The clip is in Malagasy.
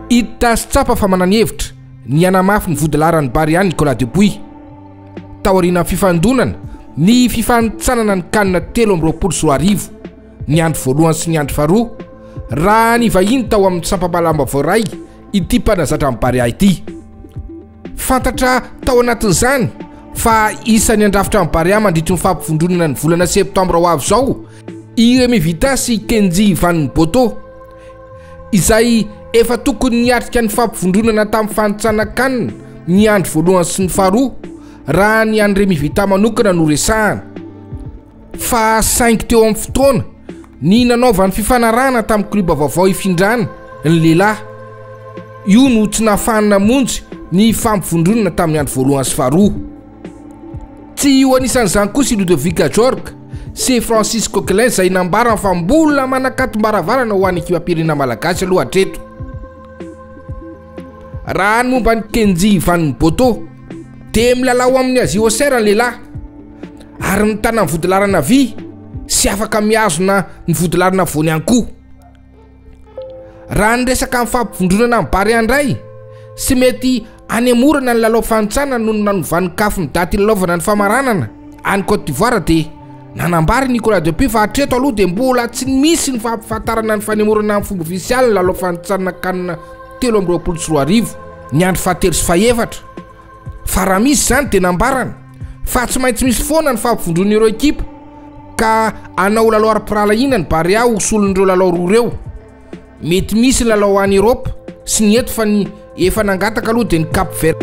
Itasy tsapa fa manana hevitra ny anamafy ny vodilaran'ny Bariany Nicolas Dupuis taoriana fifandonana ny fifanitsanana ny kanina 7-20 ny andro voalohany sy ny andro faharoa raha ny vahiny tao amin'ny sampamalamba voaray ity mpanazatra amin'ny Barea ity. Fantatra tao anatin'izany fa isan'ny andrafitra amin'ny Barea mandritry ny fampivondronana ny volana septambra ho avy zao Iremy Vitasy Kenji Van Boto izay efa tokony niatrika ny fampivondronana tamin'ny fanitsanan-kanina ny andro voalohany sy ny faharoa raha ny Iremy Vita manokana no resahana. Fa saingy teo amin'ny fotoana ny nanaovany fifanarahana tamin'ny kluba vaovao ifindrana ny lehilahy. Io no tsy nahafahana namonjy ny fampivondronana tamin'ny andro voalohany sy faharoa. Tsy ho anisan'izany kosa i Ludovic Jorg sy Francis Coquelin izay nambarana fa mbola manakatom-baravarana ho an'ny ekipam-pirenena malagasy aloha hatreto. Raha ny momba ny Kenji Van Boto dia milalao amin'ny Asie Auxerre ny lehilahy ary mitana ny vodilarana vy sy afaka miazona ny vodilarana voany ihany koa. Raha ny resaka amin'ny fampivondronana amin'ny Barea indray sy mety hanemorana ny lalao fanitsana noho ny nanovan'ny CAF ny daty ilalaovana ny famaranana any Côte d'Ivoire dia nanambary Nicolas Dupuis fa hatreto aloha dia mbola tsy misy ny fampifantarana ny fanemorana amin'ny fomba ofisialy ny lalao fanitsana kanina 7-20 ny andro fahatelo sy fahefatra. Fa raha misy zany dia nambarana fa tsy maintsy misy foana ny fampivondronana ireo ekipa ka anao lalao ara-pirahalahiana ny Barea ho solon'ireo lalao roa ireo. Mety misy lalao any Europe sy ny eto fa ny efa nangataka aloha dia ny Cap Vert.